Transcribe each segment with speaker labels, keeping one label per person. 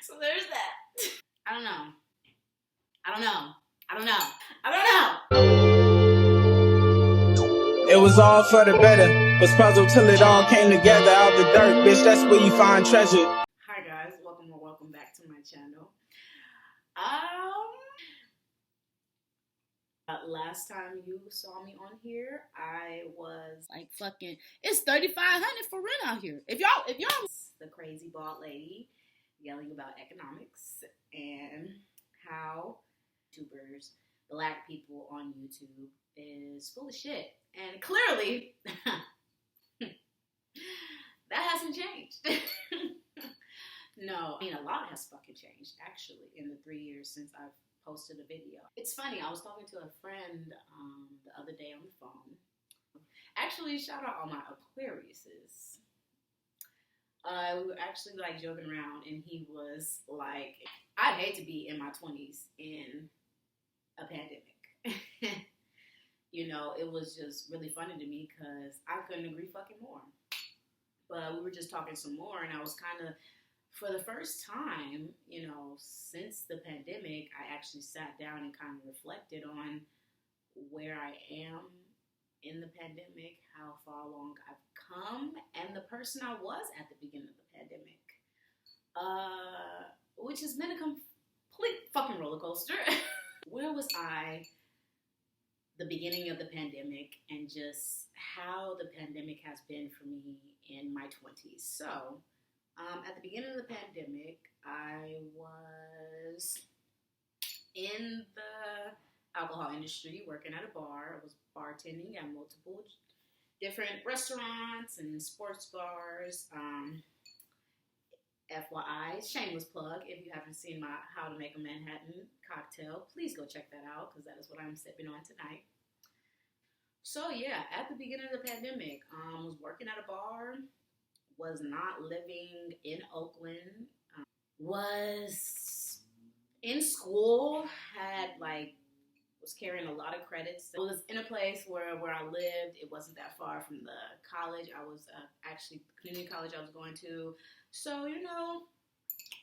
Speaker 1: So there's that. I don't know.
Speaker 2: It was all for the better. Was puzzled till it all came together. Out the dirt, bitch, that's where you find treasure.
Speaker 1: Hi guys, welcome back to my channel. Last time you saw me on here, I was like fucking, it's $3,500 for rent out here. If y'all the crazy bald lady yelling about economics and how YouTubers, black people on YouTube is full of shit. And clearly that hasn't changed. No, I mean, a lot has fucking changed, actually, in the 3 years since I've posted a video. It's funny, I was talking to a friend the other day on the phone. Actually, shout out all my Aquariuses. We were actually like joking around, and he was like, I'd hate to be in my 20s in a pandemic. You know, it was just really funny to me because I couldn't agree fucking more. But we were just talking some more, and I was kind of, for the first time, you know, since the pandemic, I actually sat down and kind of reflected on where I am in the pandemic, how far along I've come, and the person I was at the beginning of the pandemic, which has been a complete fucking roller coaster. Where was I the beginning of the pandemic, and just how the pandemic has been for me in my 20s. So, at the beginning of the pandemic, I was in the alcohol industry, working at a bar. I was bartending at multiple different restaurants and sports bars. FYI, shameless plug, if you haven't seen my How to Make a Manhattan cocktail, please go check that out, because that is what I'm sipping on tonight. So yeah, at the beginning of the pandemic, was working at a bar, was not living in Oakland, was in school, was carrying a lot of credits. I was in a place where I lived, it wasn't that far from the college. I was actually, the community college I was going to. So, you know,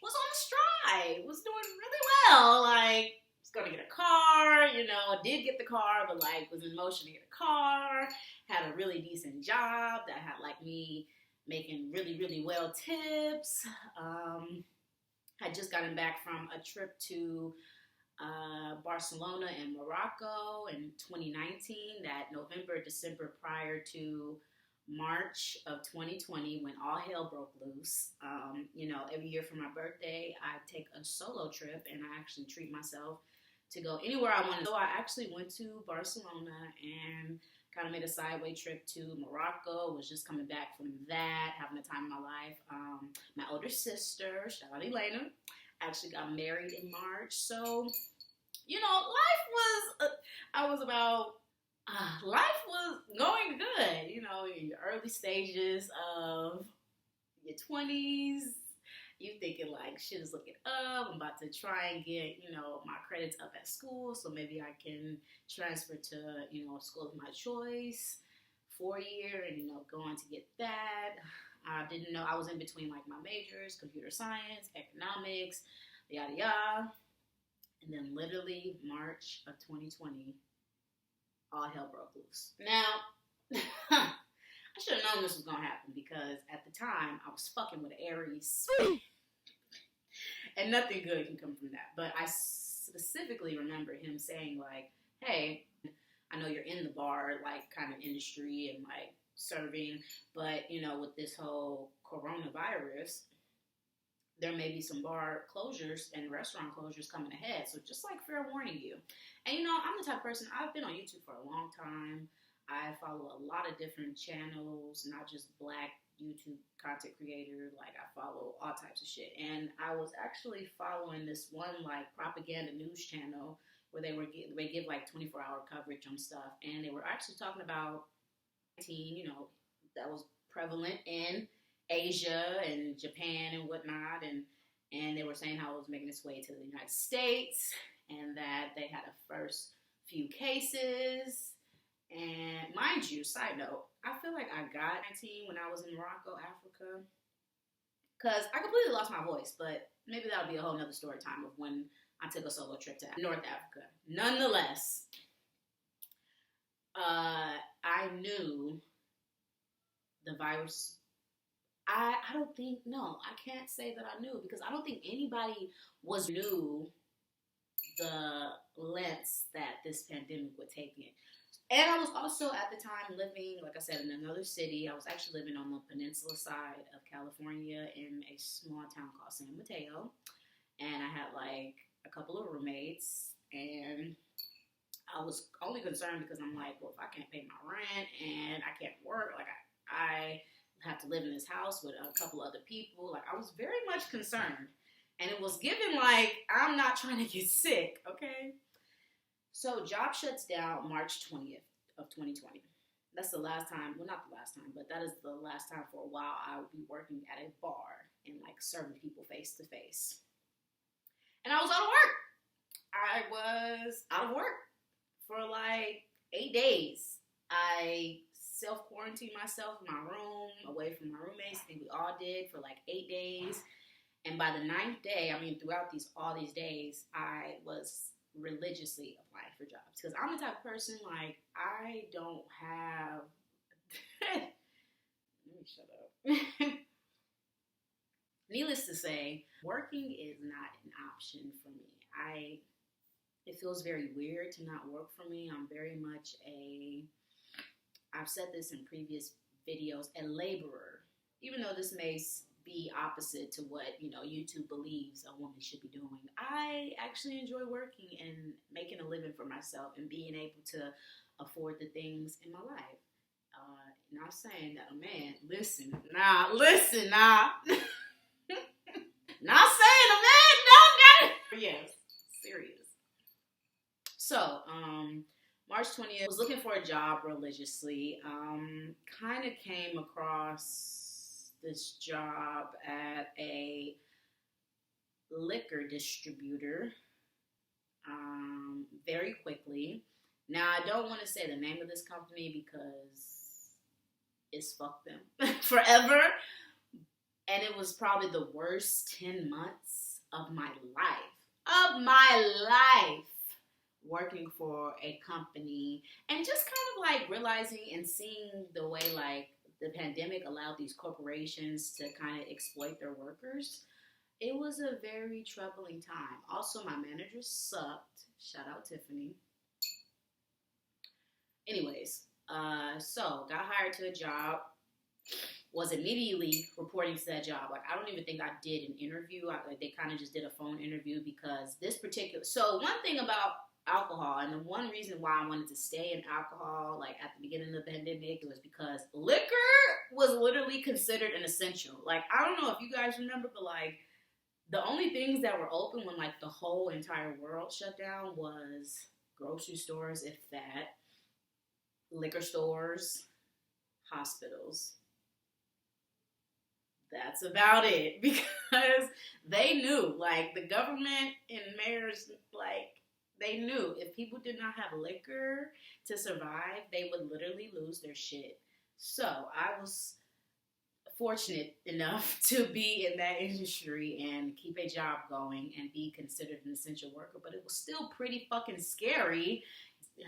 Speaker 1: was on a stride, was doing really well. Like, was going to get a car, you know, I did get the car, but like was in motion to get a car, had a really decent job that had like me making really, really well tips. Had just gotten back from a trip to Barcelona and Morocco in 2019, that November, December prior to March of 2020, when all hell broke loose. You know, every year for my birthday, I take a solo trip, and I actually treat myself to go anywhere I want. So I actually went to Barcelona and kind of made a sideway trip to Morocco. Was just coming back from that, having the time of my life. My older sister, shout out Elena, actually got married in March. So, you know, life was going good, you know, in your early stages of your 20s. You thinking like, shit is looking up. I'm about to try and get, you know, my credits up at school, so maybe I can transfer to, you know, a school of my choice, 4-year, and, you know, go on to get that. I didn't know, I was in between like my majors, computer science, economics, yada yada. And then literally March of 2020, all hell broke loose. Now, I should have known this was going to happen, because at the time I was fucking with Aries. And nothing good can come from that. But I specifically remember him saying like, hey, I know you're in the bar, like, kind of industry and like serving, but, you know, with this whole coronavirus, there may be some bar closures and restaurant closures coming ahead. So just like fair warning you. And, you know, I'm the type of person, I've been on YouTube for a long time. I follow a lot of different channels, not just black YouTube content creator. Like, I follow all types of shit. And I was actually following this one like propaganda news channel where they give like 24-hour coverage on stuff. And they were actually talking about, you know, that was prevalent in Asia and Japan and whatnot, and they were saying how it was making its way to the United States, and that they had a first few cases. And mind you, side note, I feel like I got 19 when I was in Morocco, Africa, because I completely lost my voice, but Maybe that'll be a whole nother story time of when I took a solo trip to North Africa. Nonetheless, I knew the virus. I don't think, no, I can't say that I knew, because I don't think anybody knew the lengths that this pandemic would take in. And I was also at the time living, like I said, in another city. I was actually living on the peninsula side of California in a small town called San Mateo. And I had like a couple of roommates, and I was only concerned because I'm like, well, if I can't pay my rent and I can't work, like I have to live in this house with a couple other people. Like, I was very much concerned. And it was given like, I'm not trying to get sick, okay? So job shuts down March 20th of 2020. That's the last time, well, not the last time, but that is the last time for a while I would be working at a bar and like serving people face to face. And I was out of work. I was out of work for like 8 days. I self-quarantined myself in my room, away from my roommates. I think we all did for like 8 days. And by the 9th day, I mean, throughout all these days, I was religiously applying for jobs. Because I'm the type of person, like, I don't have... Let me shut up. Needless to say, working is not an option for me. It feels very weird to not work for me. I'm very much I've said this in previous videos, a laborer. Even though this may be opposite to what, YouTube believes a woman should be doing, I actually enjoy working and making a living for myself and being able to afford the things in my life. Not saying that a man, listen, nah. Not saying a man don't get it. Yes, serious. So, March 20th, was looking for a job religiously. Kind of came across this job at a liquor distributor very quickly. Now, I don't want to say the name of this company because it's fuck them forever. And it was probably the worst 10 months of my life. Working for a company and just kind of like realizing and seeing the way like the pandemic allowed these corporations to kind of exploit their workers. It was a very troubling time. Also, my manager sucked. Shout out Tiffany. Anyways, so got hired to a job. Was immediately reporting to that job. Like, I don't even think I did an interview. They kind of just did a phone interview because this particular... So one thing about alcohol, and the one reason why I wanted to stay in alcohol, like at the beginning of the pandemic, was because liquor was literally considered an essential. Like, I don't know if you guys remember, but like the only things that were open when like the whole entire world shut down was grocery stores, if that, liquor stores, hospitals. That's about it, because they knew, like the government and mayors, like they knew if people did not have liquor to survive, they would literally lose their shit. So I was fortunate enough to be in that industry and keep a job going and be considered an essential worker. But it was still pretty fucking scary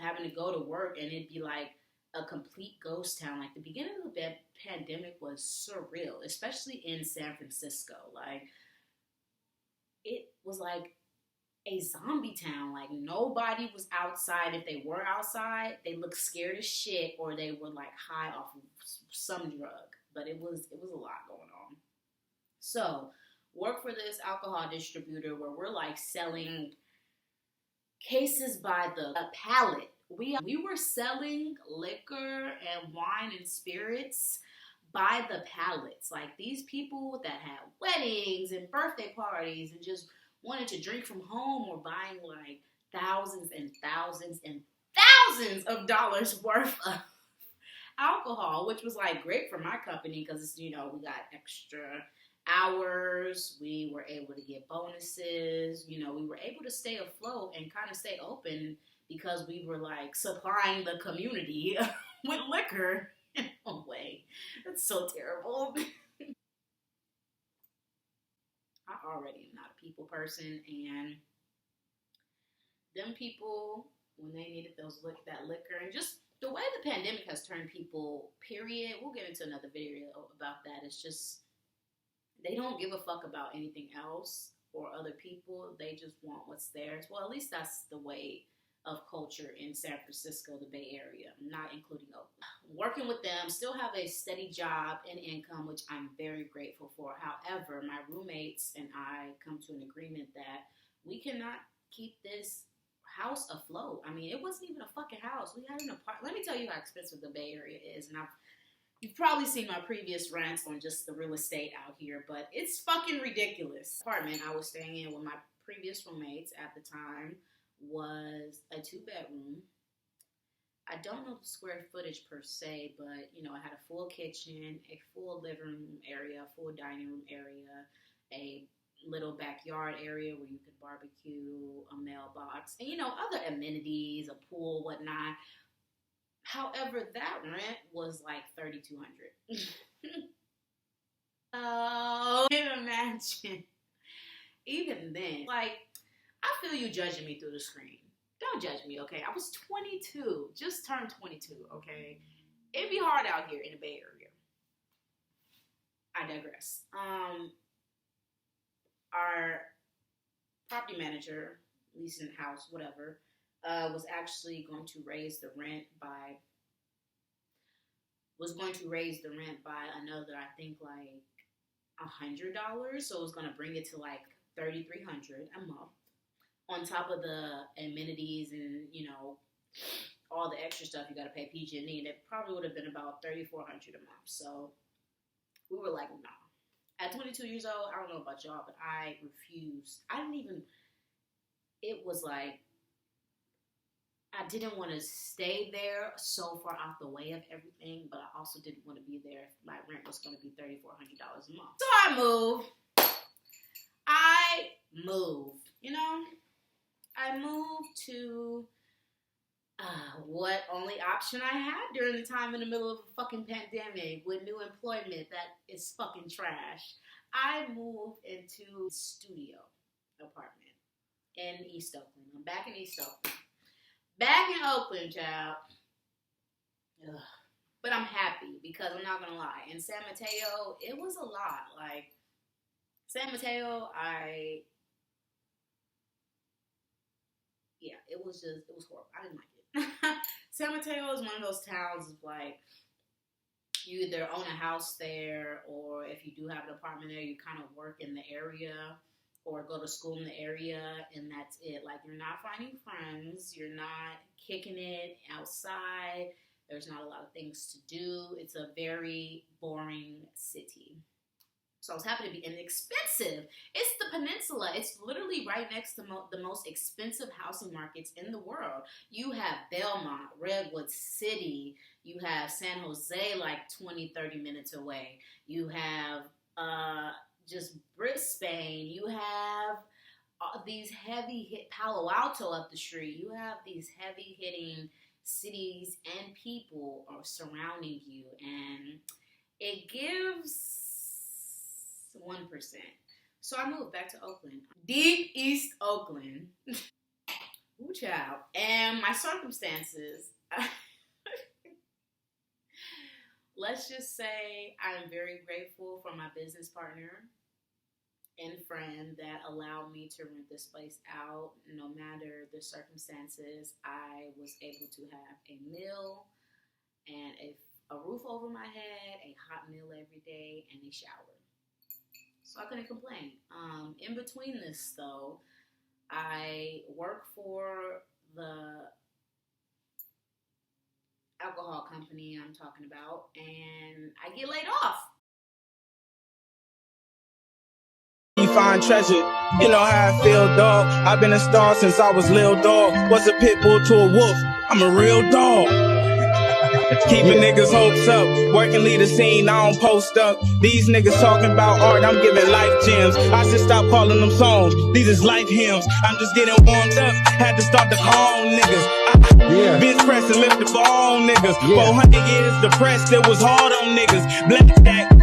Speaker 1: having to go to work and it'd be like a complete ghost town. Like the beginning of the pandemic was surreal, especially in San Francisco. Like it was like a zombie town. Like nobody was outside. If they were outside, they looked scared as shit or they were like high off of some drug. But it was a lot going on. So work for this alcohol distributor where we're like selling cases by the pallet. We were selling liquor and wine and spirits by the pallets. Like these people that had weddings and birthday parties and just wanted to drink from home were buying like thousands and thousands and thousands of dollars worth of alcohol, which was like great for my company because, we got extra hours, we were able to get bonuses, we were able to stay afloat and kind of stay open because we were like supplying the community with liquor in a way. That's so terrible. already am not a people person, and them people, when they needed that liquor, and just the way the pandemic has turned people, period. We'll get into another video about that. It's just they don't give a fuck about anything else or other people. They just want what's theirs. Well, at least that's the way of culture in San Francisco, the Bay Area, not including Oakland. Working with them, still have a steady job and income, which I'm very grateful for. However, my roommates and I come to an agreement that we cannot keep this house afloat. I mean, it wasn't even a fucking house. We had an apartment. Let me tell you how expensive the Bay Area is. And you've probably seen my previous rants on just the real estate out here, but it's fucking ridiculous. The apartment I was staying in with my previous roommates at the time was a 2-bedroom. I don't know the square footage per se, but you know, I had a full kitchen, a full living room area, a full dining room area, a little backyard area where you could barbecue, a mailbox, and you know, other amenities, a pool, whatnot. However, that rent was like $3,200. Oh, imagine. Even then, like, I feel you judging me through the screen. Don't judge me, okay? I was 22, just turned 22, okay? It'd be hard out here in the Bay Area. I digress. Our property manager, leasing house, whatever, was actually going to raise the rent by another, I think, like $100. So it was going to bring it to like $3,300 a month, on top of the amenities and, you know, all the extra stuff you got to pay PG&E. And it probably would have been about $3,400 a month. So we were like, nah. At 22 years old, I don't know about y'all, but I refused. It was like, I didn't want to stay there so far out the way of everything, but I also didn't want to be there if my rent was going to be $3,400 a month. So I moved, you know? I moved to what only option I had during the time in the middle of a fucking pandemic with new employment that is fucking trash. I moved into a studio apartment in East Oakland. I'm back in East Oakland. Back in Oakland, child. Ugh. But I'm happy because I'm not gonna lie. In San Mateo, it was a lot. Like, San Mateo, it was horrible. I didn't like it. San Mateo is one of those towns of like, you either own a house there, or if you do have an apartment there, you kind of work in the area or go to school in the area, and that's it. Like, you're not finding friends, you're not kicking it outside, there's not a lot of things to do. It's a very boring city. So I was happy to be inexpensive. It's the peninsula. It's literally right next to the most expensive housing markets in the world. You have Belmont, Redwood City. You have San Jose like 20, 30 minutes away. You have just Brisbane. You have these heavy Palo Alto up the street. You have these heavy hitting cities and people are surrounding you. And it gives 1%. So I moved back to Oakland. Deep East Oakland. Ooh, child. And my circumstances, let's just say I'm very grateful for my business partner and friend that allowed me to rent this place out. No matter the circumstances, I was able to have a meal and a roof over my head, a hot meal every day, and a shower. So I couldn't complain. In between this, though, I work for the alcohol company I'm talking about, and I get laid off.
Speaker 2: You find treasure, you know how I feel, dog. I've been a star since I was little dog. Was a pit bull to a wolf, I'm a real dog. Keeping niggas hopes up, working lead the scene, I don't post up. These niggas talking about art, I'm giving life gems. I should stop calling them songs, these is life hymns. I'm just getting warmed up, had to start to call niggas. Bench press and lift the ball, niggas. 400 years depressed, it was hard on niggas. Black